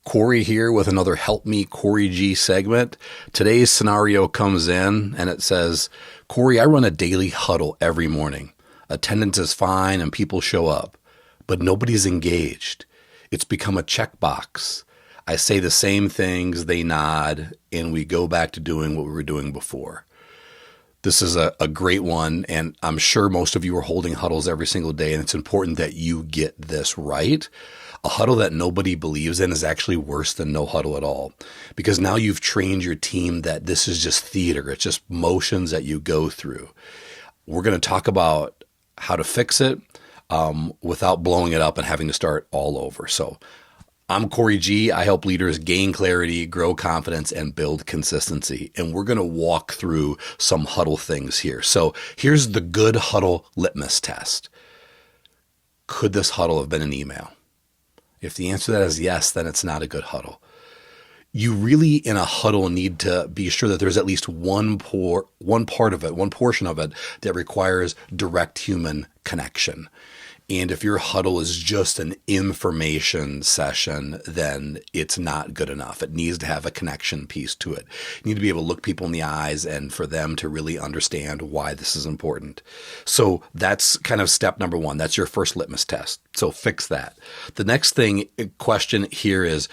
Corey here with another Help Me CoryG segment. Today's scenario comes in and it says, Corey, I run a daily huddle every morning. Attendance is fine and people show up, but nobody's engaged. It's become a checkbox. I say the same things, they nod, and we go back to doing what we were doing before. This is a great one, and I'm sure most of you are holding huddles every single day, and it's important that you get this right. A huddle that nobody believes in is actually worse than no huddle at all, because now you've trained your team that this is just theater. It's just motions that you go through. We're going to talk about how to fix it without blowing it up and having to start all over. So I'm CoryG. I help leaders gain clarity, grow confidence, and build consistency. And we're going to walk through some huddle things here. So here's the good huddle litmus test. Could this huddle have been an email? If the answer to that is yes, then it's not a good huddle. You really, in a huddle, need to be sure that there's at least one portion of it that requires direct human connection. And if your huddle is just an information session, then it's not good enough. It needs to have a connection piece to it. You need to be able to look people in the eyes and for them to really understand why this is important. So that's kind of step number one. That's your first litmus test. So fix that. The next question here is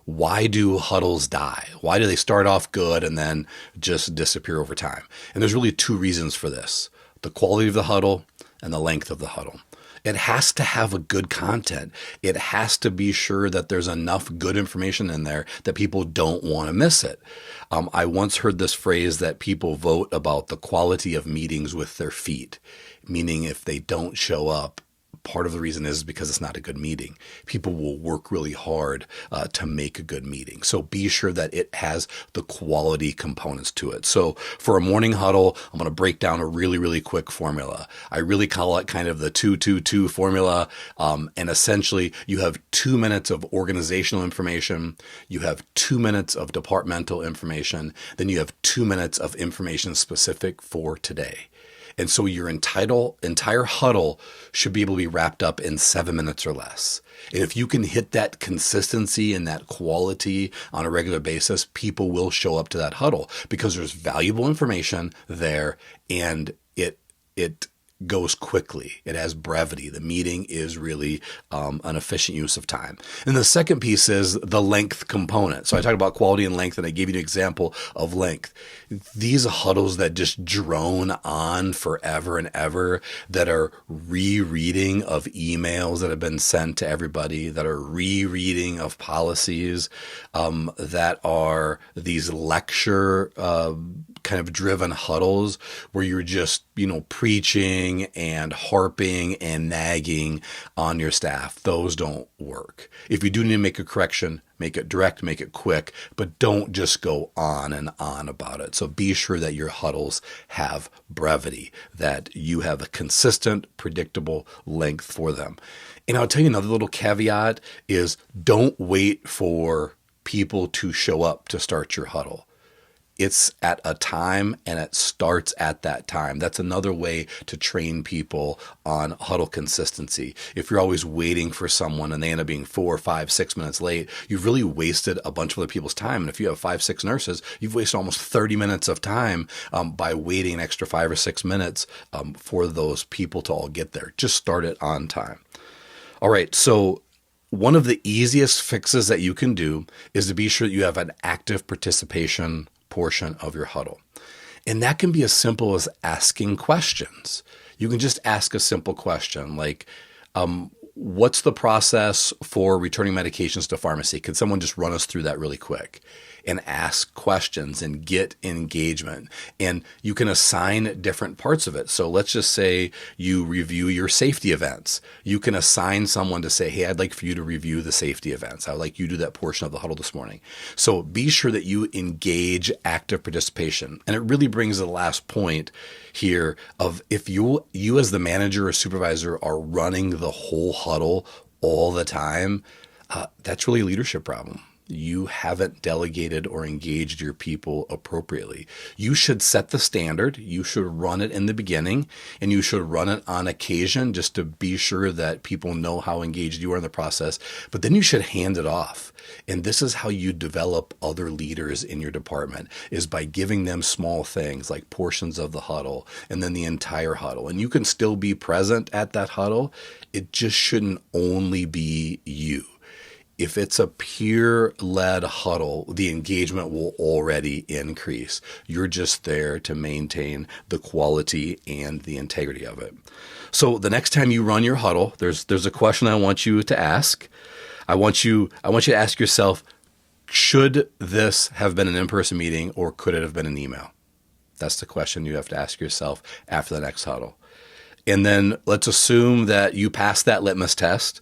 why do huddles die? Why do they start off good and then just disappear over time? And there's really two reasons for this: the quality of the huddle and the length of the huddle. It has to have a good content. It has to be sure that there's enough good information in there that people don't want to miss it. I once heard this phrase that people vote about the quality of meetings with their feet, meaning if they don't show up, part of the reason is because it's not a good meeting. People will work really hard to make a good meeting. So be sure that it has the quality components to it. So for a morning huddle, I'm going to break down a really, really quick formula. I really call it kind of the 2-2-2 formula. And essentially you have 2 minutes of organizational information. You have 2 minutes of departmental information. Then you have 2 minutes of information specific for today. And so your entire huddle should be able to be wrapped up in 7 minutes or less. And if you can hit that consistency and that quality on a regular basis, people will show up to that huddle because there's valuable information there and it goes quickly. It has brevity. The meeting is really an efficient use of time. And the second piece is the length component. So I talked about quality and length, and I gave you an example of length. These huddles that just drone on forever and ever, that are rereading of emails that have been sent to everybody, that are rereading of policies, that are these lecture kind of driven huddles where you're just, preaching and harping and nagging on your staff. Those don't work. If you do need to make a correction, make it direct, make it quick, but don't just go on and on about it. So be sure that your huddles have brevity, that you have a consistent, predictable length for them. And I'll tell you another little caveat is don't wait for people to show up to start your huddle. It's at a time and it starts at that time. That's another way to train people on huddle consistency. If you're always waiting for someone and they end up being 4, 5, 6 minutes late, you've really wasted a bunch of other people's time. And if you have 5, 6 nurses, you've wasted almost 30 minutes of time by waiting an extra 5 or 6 minutes for those people to all get there. Just start it on time. All right, so one of the easiest fixes that you can do is to be sure that you have an active participation portion of your huddle. And that can be as simple as asking questions. You can just ask a simple question like, what's the process for returning medications to pharmacy? Can someone just run us through that really quick? And ask questions and get engagement. And you can assign different parts of it. So let's just say you review your safety events. You can assign someone to say, hey, I'd like for you to review the safety events. I'd like you to do that portion of the huddle this morning. So be sure that you engage active participation. And it really brings the last point here of if you as the manager or supervisor are running the whole huddle all the time, that's really a leadership problem. You haven't delegated or engaged your people appropriately. You should set the standard. You should run it in the beginning, and you should run it on occasion just to be sure that people know how engaged you are in the process. But then you should hand it off. And this is how you develop other leaders in your department, is by giving them small things like portions of the huddle and then the entire huddle. And you can still be present at that huddle. It just shouldn't only be you. If it's a peer-led huddle, the engagement will already increase. You're just there to maintain the quality and the integrity of it. So the next time you run your huddle, there's a question I want you to ask. I want you to ask yourself, should this have been an in-person meeting or could it have been an email? That's the question you have to ask yourself after the next huddle. And then let's assume that you pass that litmus test.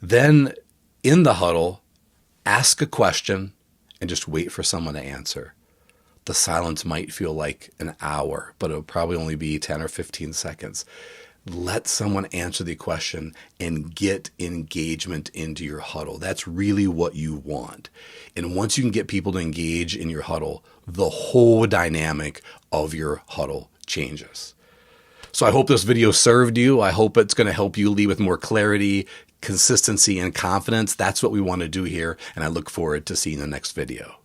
Then in the huddle, ask a question and just wait for someone to answer. The silence might feel like an hour, but it'll probably only be 10 or 15 seconds. Let someone answer the question and get engagement into your huddle. That's really what you want. And once you can get people to engage in your huddle, the whole dynamic of your huddle changes. So I hope this video served you. I hope it's going to help you lead with more clarity, consistency, and confidence. That's what we want to do here. And I look forward to seeing the next video.